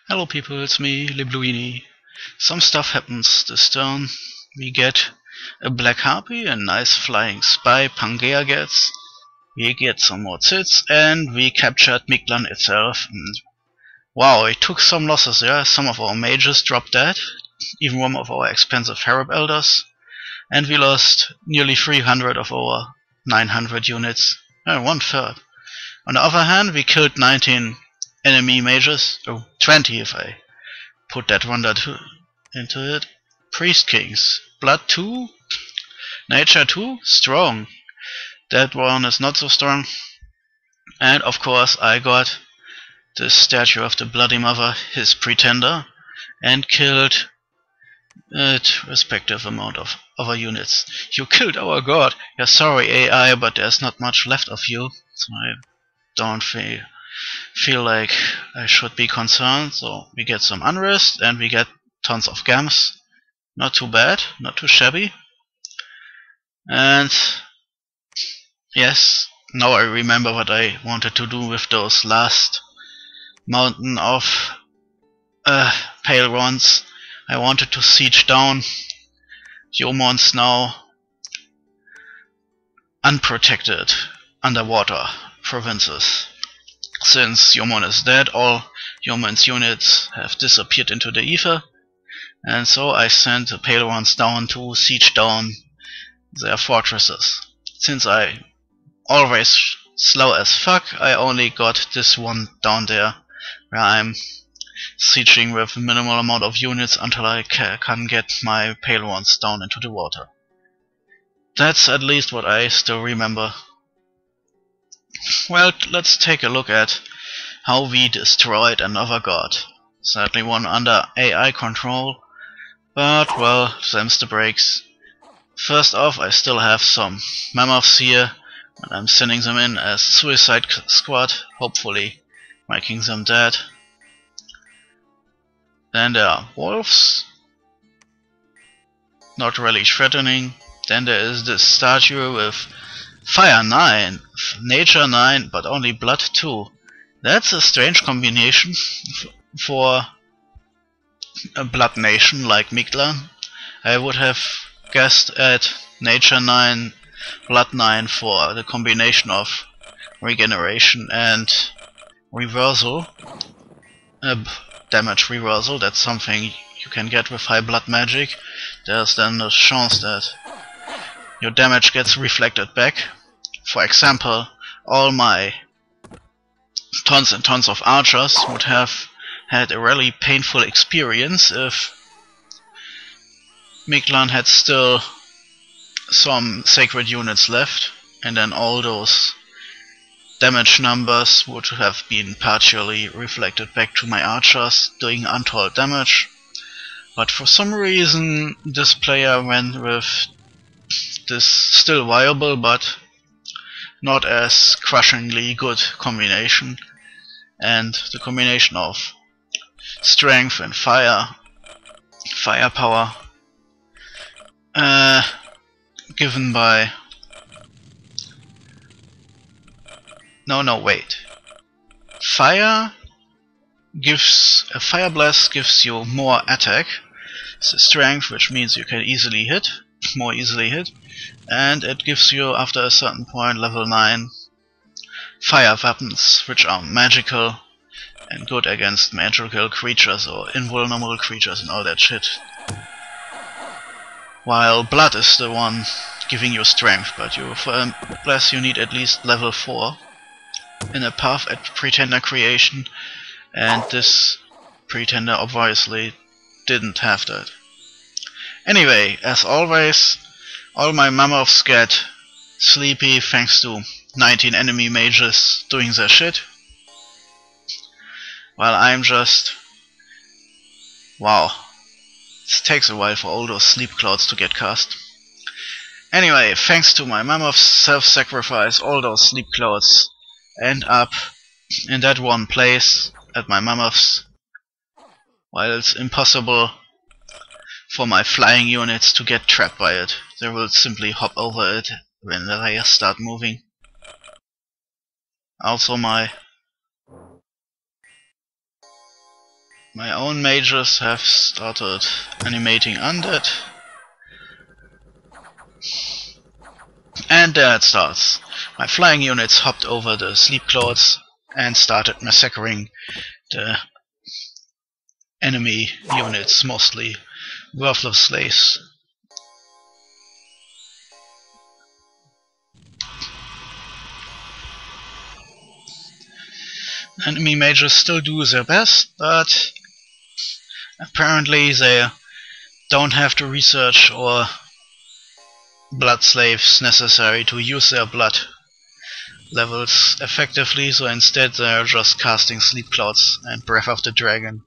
Hello people, it's me, Libluini. Some stuff happens this turn. We get a Black Harpy, a nice flying spy Pangea gets. We get some more Cits, and we captured Miglan itself. And wow, it took some losses there. Some of our mages dropped dead, even one of our expensive Harab Elders. And we lost nearly 300 of our 900 units, 1/3. On the other hand, we killed 19 enemy mages, 20 if I put that one into it. Priest Kings, Blood 2, Nature 2, strong. That one is not so strong. And of course I got the statue of the Bloody Mother, his pretender, and killed a respective amount of other units. You killed our god. Yeah, sorry AI, but there's not much left of you, so I don't feel like I should be concerned. So we get some unrest and we get tons of gams. Not too bad, not too shabby. And yes, now I remember what I wanted to do with those last mountain of pale ones. I wanted to siege down Yomon's now unprotected underwater provinces. Since Yomon is dead, all Yomon's units have disappeared into the ether, and so I sent the pale ones down to siege down their fortresses. Since I always slow as fuck, I only got this one down there, where I'm sieging with a minimal amount of units until I can get my pale ones down into the water. That's at least what I still remember. Well, let's take a look at how we destroyed another god. Sadly one under AI control, but well, them's the breaks. First off, I still have some mammoths here, and I'm sending them in as suicide squad, hopefully making them dead. Then there are wolves, not really threatening. Then there is this statue with Fire 9, Nature 9, but only Blood 2. That's a strange combination for a Blood nation like Miglan. I would have guessed at Nature 9, Blood 9 for the combination of regeneration and reversal. Damage reversal, that's something you can get with high blood magic. There's then a chance that your damage gets reflected back. For example, all my tons and tons of archers would have had a really painful experience if Miglan had still some sacred units left, and then all those damage numbers would have been partially reflected back to my archers, doing untold damage. But for some reason this player went with this still viable but not as crushingly good combination, and the combination of strength and firepower given by Fire gives a Fire Blast gives you more attack, so strength, which means you can more easily hit, and it gives you after a certain point level 9 fire weapons, which are magical and good against magical creatures or invulnerable creatures and all that shit. While Blood is the one giving you strength, but for Blast you need at least level 4 in a path at Pretender creation, and this Pretender obviously didn't have that. Anyway, as always, all my mammoths get sleepy thanks to 19 enemy mages doing their shit, while I'm just... wow, it takes a while for all those sleep clouds to get cast. Anyway, thanks to my mammoth's self-sacrifice, all those sleep clouds end up in that one place at my mammoths, while it's impossible for my flying units to get trapped by it. They will simply hop over it when they start moving. Also my My own mages have started animating undead. And there it starts. My flying units hopped over the sleep clouds and started massacring the enemy units, mostly worthless slaves. Enemy mages still do their best, but apparently they don't have the research or blood slaves necessary to use their blood levels effectively, so instead they're just casting Sleep Clouds and Breath of the Dragon.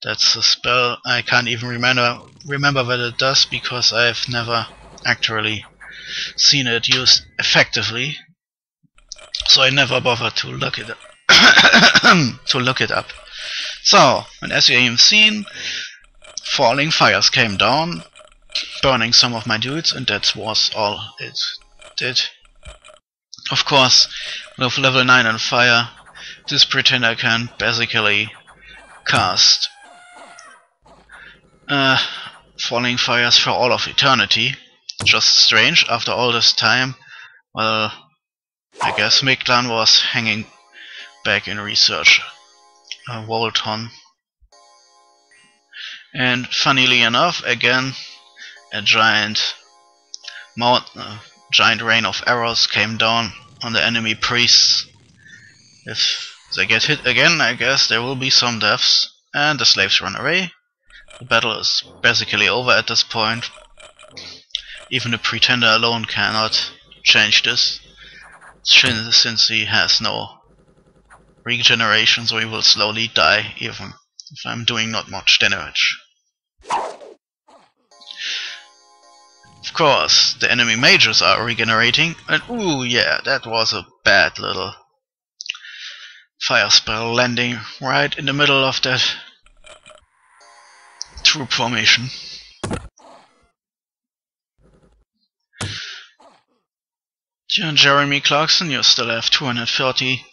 That's a spell I can't even remember what it does, because I've never actually seen it used effectively, so I never bothered to look it up. So, and as you've seen, falling fires came down, burning some of my dudes, and that was all it did. Of course, with level 9 on fire, this pretender can basically cast falling fires for all of eternity. Just strange, after all this time. Well, I guess Mictlan was hanging back in research. Volton. And funnily enough, again, a giant rain of arrows came down on the enemy priests. If they get hit again, I guess there will be some deaths, and the slaves run away. The battle is basically over at this point. Even the pretender alone cannot change this, since he has no regeneration, so he will slowly die even if I'm doing not much damage. Of course, the enemy mages are regenerating, and ooh yeah, that was a bad little fire spell landing right in the middle of that troop formation. Jeremy Clarkson, you still have 230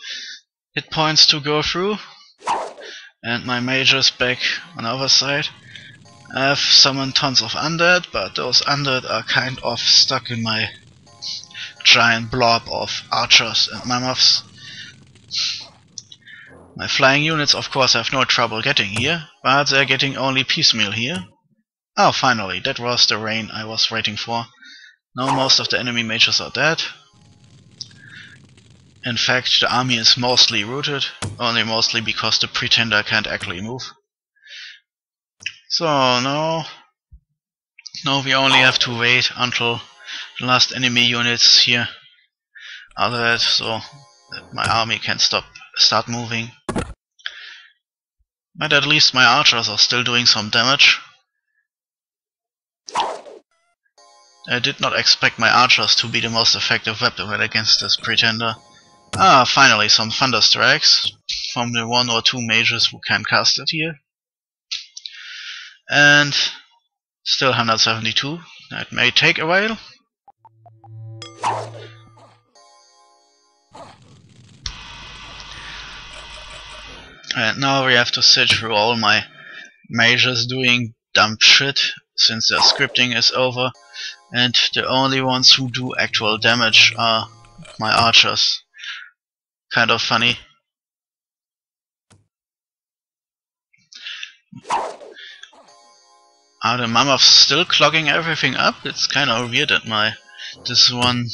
hit points to go through, and my mages back on the other side. I've summoned tons of undead, but those undead are kind of stuck in my giant blob of archers and mammoths. My flying units of course have no trouble getting here, but they're getting only piecemeal here. Oh, finally, that was the rain I was waiting for. Now most of the enemy mages are dead. In fact, the army is mostly routed, only mostly because the pretender can't actually move. So now we only have to wait until the last enemy units here are dead, so that my army can start moving. But at least my archers are still doing some damage. I did not expect my archers to be the most effective weapon against this pretender. Ah, finally some thunder strikes from the 1 or 2 mages who can cast it here. And still 172. That may take a while. And now we have to sit through all my mages doing dumb shit, since their scripting is over, and the only ones who do actual damage are my archers. Kind of funny. Are the mammoths still clogging everything up? It's kind of weird that this one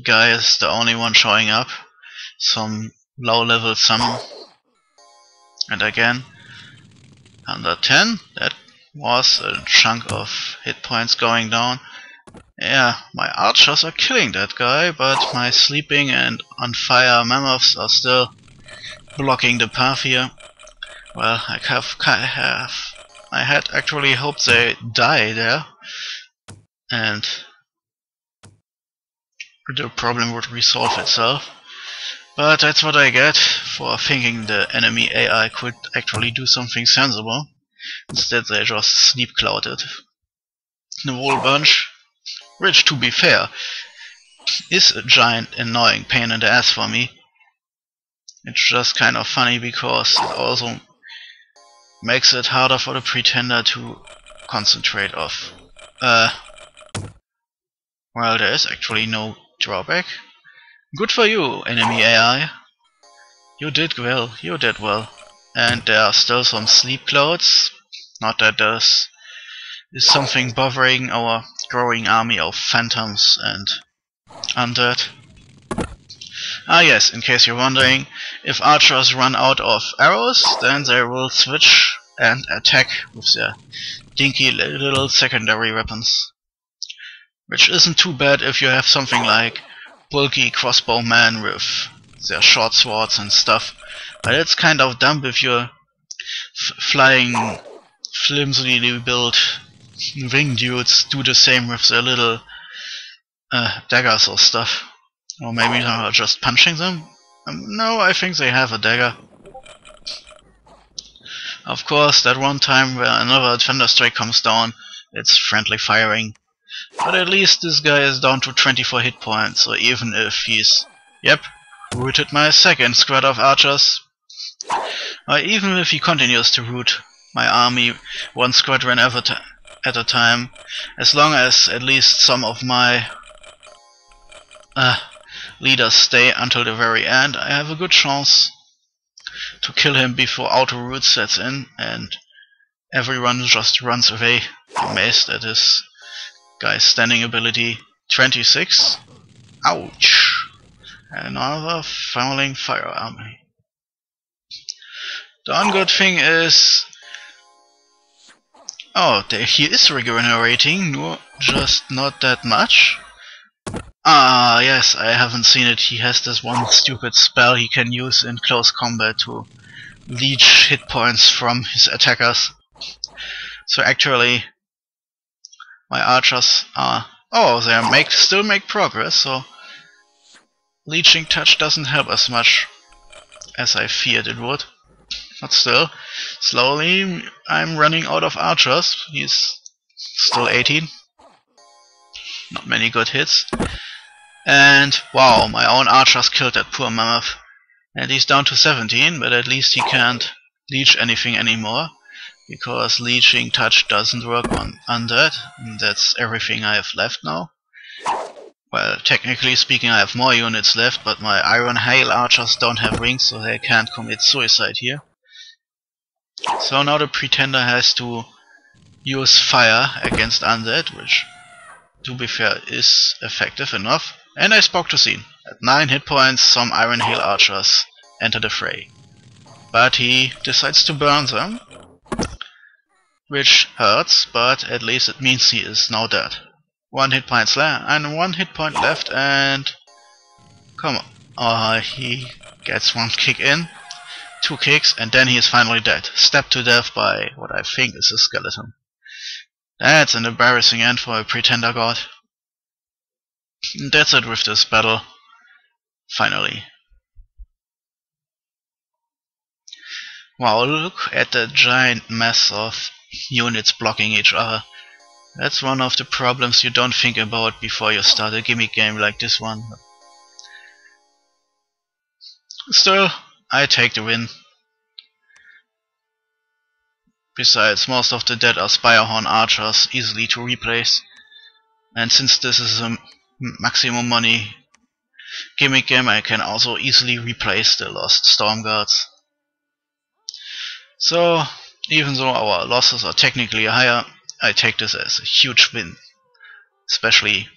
guy is the only one showing up. Some low level summon. And again, 110. That was a chunk of hit points going down. Yeah, my archers are killing that guy, but my sleeping and on fire mammoths are still blocking the path here. Well, I had actually hoped they die there, and the problem would resolve itself. But that's what I get for thinking the enemy AI could actually do something sensible. Instead they just sleep clouded the whole bunch, which, to be fair, is a giant annoying pain in the ass for me. It's just kind of funny because it also makes it harder for the Pretender to concentrate off. Well, there is actually no drawback. Good for you, enemy AI. You did well, you did well. And there are still some sleep clouds. Not that there's something bothering our growing army of phantoms and undead. Ah yes, in case you're wondering, if archers run out of arrows, then they will switch and attack with their dinky little secondary weapons. Which isn't too bad if you have something like bulky crossbow men with their short swords and stuff, but it's kind of dumb if you're flying flimsily built wing dudes do the same with their little daggers or stuff. Or maybe they're just punching them? No, I think they have a dagger. Of course, that one time where another Thunderstrike comes down, it's friendly firing. But at least this guy is down to 24 hit points, so even if he's... Yep, routed my second squad of archers. Or even if he continues to route my army one squadron at a time, as long as at least some of my leaders stay until the very end, I have a good chance to kill him before auto route sets in and everyone just runs away, amazed at his guy's standing ability. 26. Ouch! Another fouling fire army. The ungood thing is... Oh, he is regenerating, no, just not that much. Ah, yes, I haven't seen it. He has this one stupid spell he can use in close combat to leech hit points from his attackers. So actually, my archers are... Oh, they still make progress, so leeching touch doesn't help as much as I feared it would. But still, slowly I'm running out of archers. He's still 18. Not many good hits. And wow, my own archers killed that poor mammoth. And he's down to 17, but at least he can't leech anything anymore. Because leeching touch doesn't work on undead. And that's everything I have left now. Well, technically speaking I have more units left, but my Iron Hail archers don't have wings, so they can't commit suicide here. So now the Pretender has to use fire against undead, which, to be fair, is effective enough. And I spoke to scene. At 9 hit points, some Iron Hail archers enter the fray. But he decides to burn them, which hurts, but at least it means he is now dead. 1 hit point left, and come on. He gets 1 kick in, 2 kicks, and then he is finally dead. Stabbed to death by what I think is a skeleton. That's an embarrassing end for a Pretender god. And that's it with this battle. Finally. Wow, look at the giant mess of units blocking each other. That's one of the problems you don't think about before you start a gimmick game like this one. Still, I take the win. Besides, most of the dead are Spirehorn archers, easily to replace. And since this is a maximum money gimmick game, I can also easily replace the lost Storm Guards. So, even though our losses are technically higher, I take this as a huge win. Especially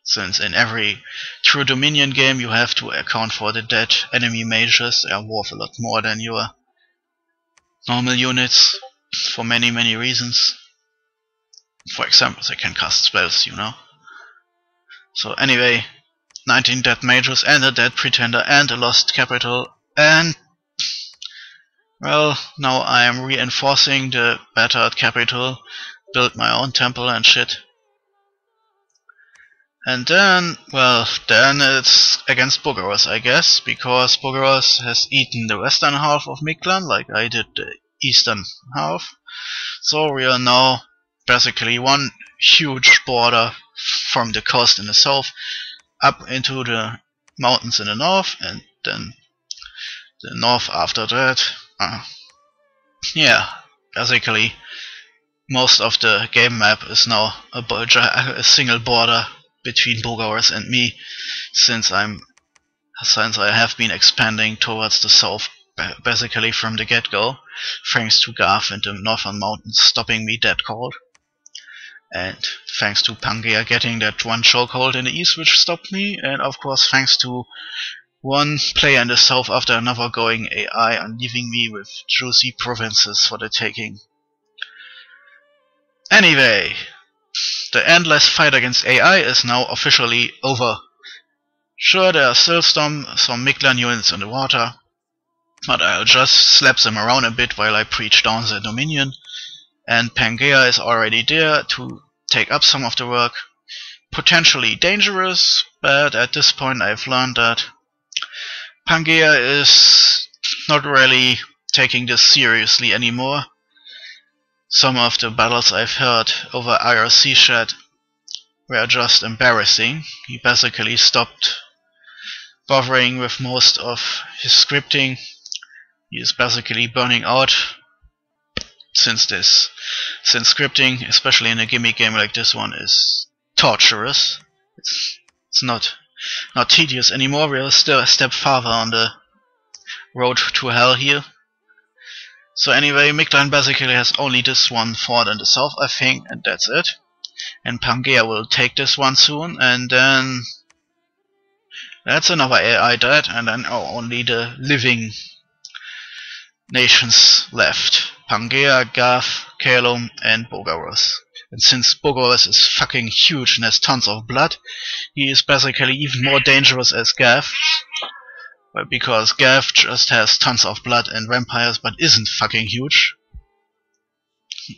since in every true Dominion game you have to account for the dead enemy mages. They are worth a lot more than your normal units for many reasons. For example, they can cast spells, you know. So anyway, 19 dead mages and a dead Pretender and a lost capital, and well, now I am reinforcing the battered capital, build my own temple and shit. And then, well, then it's against Bogoros, I guess, because Bogoros has eaten the western half of Mictlan, like I did the eastern half. So we are now basically one huge border from the coast in the south up into the mountains in the north, and then the north after that. Yeah, basically most of the game map is now a single border between Bogarus and me, since I have been expanding towards the south basically from the get-go, thanks to Garth and the Northern Mountains stopping me dead cold, and thanks to Pangaea getting that one chokehold in the east which stopped me, and of course thanks to one player in the south after another going AI and leaving me with juicy provinces for the taking. Anyway, the endless fight against AI is now officially over. Sure, there are still some Mictlan units in the water, but I'll just slap them around a bit while I preach down their dominion, and Pangaea is already there to take up some of the work. Potentially dangerous, but at this point I've learned that Pangaea is not really taking this seriously anymore. Some of the battles I've heard over IRC chat were just embarrassing. He basically stopped bothering with most of his scripting. He is basically burning out since scripting, especially in a gimmick game like this one, is torturous. It's not tedious anymore. We're still a step farther on the road to hell here. So anyway, Mictlan basically has only this one fort in the south, I think, and that's it. And Pangaea will take this one soon, and then that's another AI dead, and then only the living nations left. Pangaea, Garth, Caelum, and Bogarus. And since Bogarus is fucking huge and has tons of blood, he is basically even more dangerous as Garth. Because Garth just has tons of blood and vampires, but isn't fucking huge.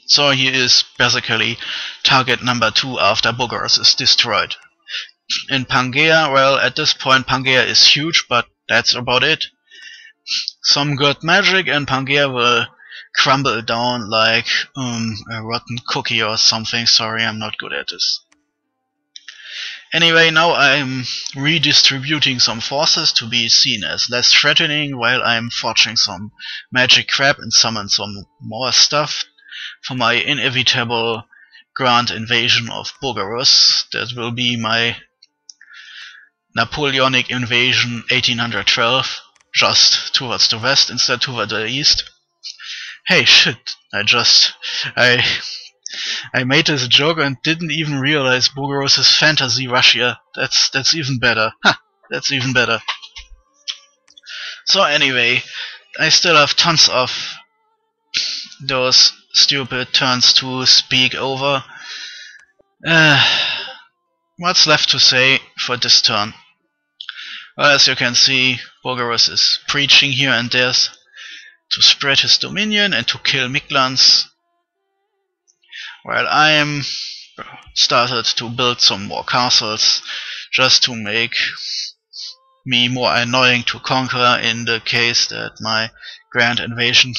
So he is basically target number 2 after Bogarus is destroyed. In Pangaea, well, at this point Pangaea is huge, but that's about it. Some good magic and Pangaea will crumble down like a rotten cookie or something. Sorry, I'm not good at this. Anyway, now I'm redistributing some forces to be seen as less threatening, while I'm forging some magic crap and summon some more stuff for my inevitable grand invasion of Bogarus. That will be my Napoleonic invasion 1812, just towards the west instead toward the east. Hey shit, I made this joke and didn't even realize Bogarus is fantasy Russia. That's even better. Ha! That's even better. So anyway, I still have tons of those stupid turns to speak over. What's left to say for this turn? Well, as you can see, Bogarus is preaching here and there to spread his dominion and to kill Mictlans, while I am started to build some more castles just to make me more annoying to conquer in the case that my grand invasion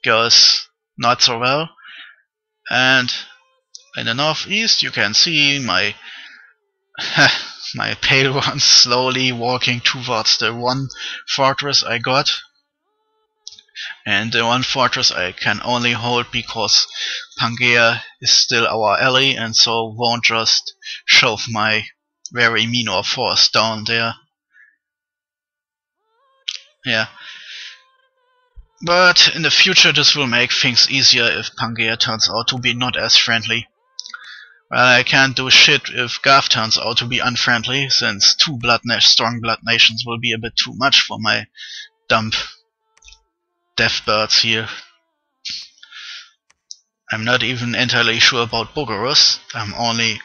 goes not so well. And in the northeast you can see my pale ones slowly walking towards the one fortress I got. And the one fortress I can only hold because Pangaea is still our ally and so won't just shove my very minor force down there. Yeah. But in the future this will make things easier if Pangaea turns out to be not as friendly. Well, I can't do shit if Garth turns out to be unfriendly, since 2 strong blood nations will be a bit too much for my dumb deathbirds here. I'm not even entirely sure about Bogarus. I'm only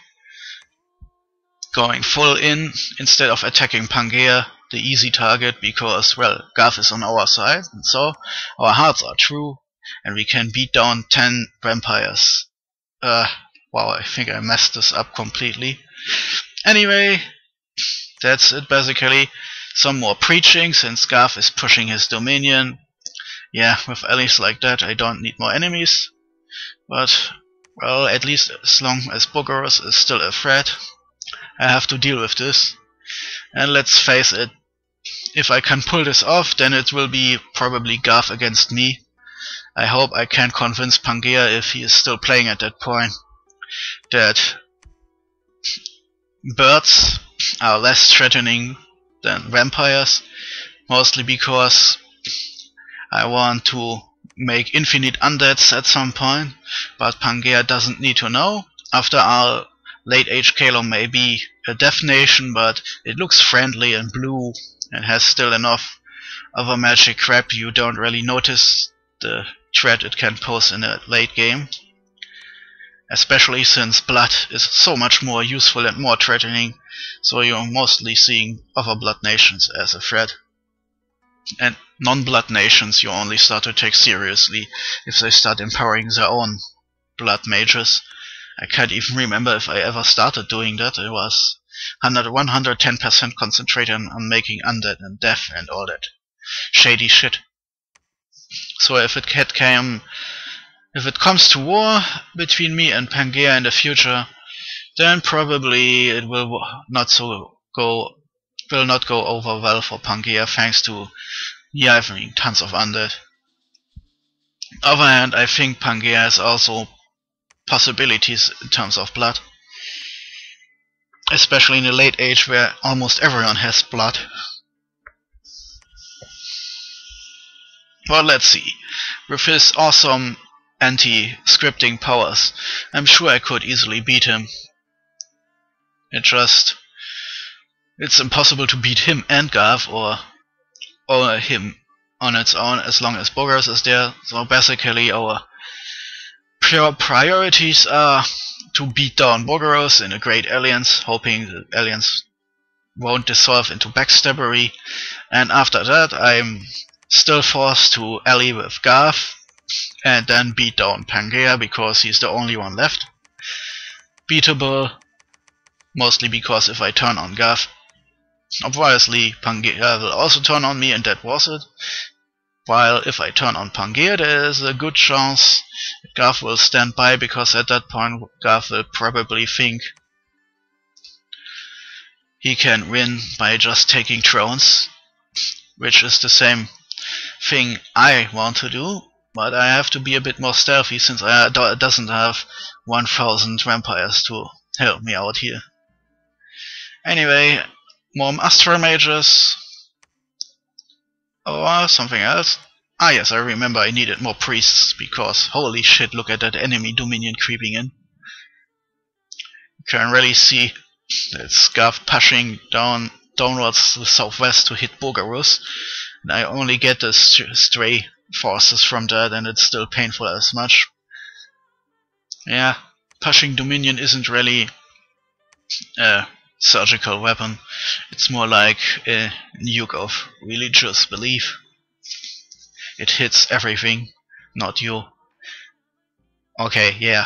going full in instead of attacking Pangaea, the easy target, because, well, Garth is on our side, and so our hearts are true, and we can beat down 10 vampires. Wow, I think I messed this up completely. Anyway, that's it basically. Some more preaching, since Garth is pushing his dominion. Yeah, with allies like that I don't need more enemies. But, well, at least as long as Bogarus is still a threat, I have to deal with this. And let's face it, if I can pull this off, then it will be probably Garth against me. I hope I can convince Pangea, if he is still playing at that point, that birds are less threatening than vampires, mostly because I want to make infinite undeads at some point, but Pangea doesn't need to know. After all, late age Caelum may be a death nation, but it looks friendly and blue and has still enough other magic crap you don't really notice the threat it can pose in a late game. Especially since blood is so much more useful and more threatening, so you're mostly seeing other blood nations as a threat. And non-blood nations you only start to take seriously if they start empowering their own blood mages. I can't even remember if I ever started doing that. It was 110% concentrated on making undead and death and all that shady shit. So if it comes to war between me and Pangea in the future, then probably it will not go over well for Pangea, thanks to me having tons of undead. On the other hand, I think Pangea has also possibilities in terms of blood, especially in the late age where almost everyone has blood. Well, let's see. With his awesome anti-scripting powers, I'm sure I could easily beat him. It's impossible to beat him and Garth, or him on its own, as long as Boggers is there. So basically our priorities are to beat down Boggers in a great alliance, hoping the alliance won't dissolve into backstabbery, and after that I'm still forced to ally with Garth and then beat down Pangea, because he's the only one left beatable, mostly because if I turn on Garth, obviously Pangea will also turn on me, and that was it. While if I turn on Pangea, there is a good chance that Garth will stand by, because at that point Garth will probably think he can win by just taking drones, which is the same thing I want to do, but I have to be a bit more stealthy since I doesn't have 1000 vampires to help me out here. Anyway, more Astra Mages. Or something else. Ah yes, I remember I needed more priests, because holy shit, look at that enemy Dominion creeping in. You can really see that Scarf pushing downwards to the southwest to hit Bogarus. And I only get the stray forces from that, and it's still painful as much. Yeah, pushing Dominion isn't really a surgical weapon. It's more like a nuke of religious belief. It hits everything, not you. Okay, yeah.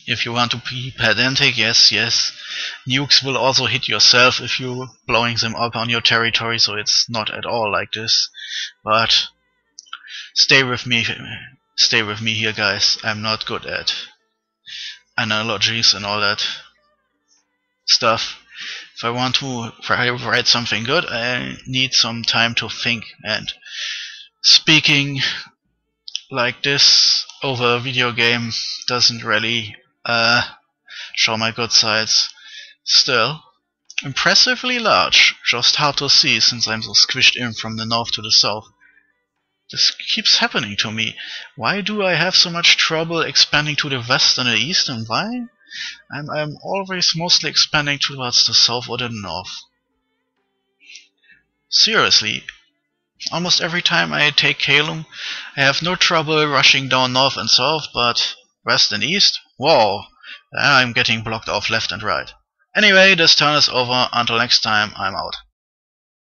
If you want to be pedantic, yes. Nukes will also hit yourself if you're blowing them up on your territory, so it's not at all like this. But stay with me here, guys. I'm not good at analogies and all that stuff. If I want to write something good, I need some time to think, and speaking like this over a video game doesn't really show my good sides. Still, impressively large, just hard to see since I'm so squished in from the north to the south. This keeps happening to me. Why do I have so much trouble expanding to the west and the east, and why? I'm always mostly expanding towards the south or the north. Seriously, almost every time I take Caelum, I have no trouble rushing down north and south, but west and east? Whoa, I'm getting blocked off left and right. Anyway, this turn is over. Until next time, I'm out.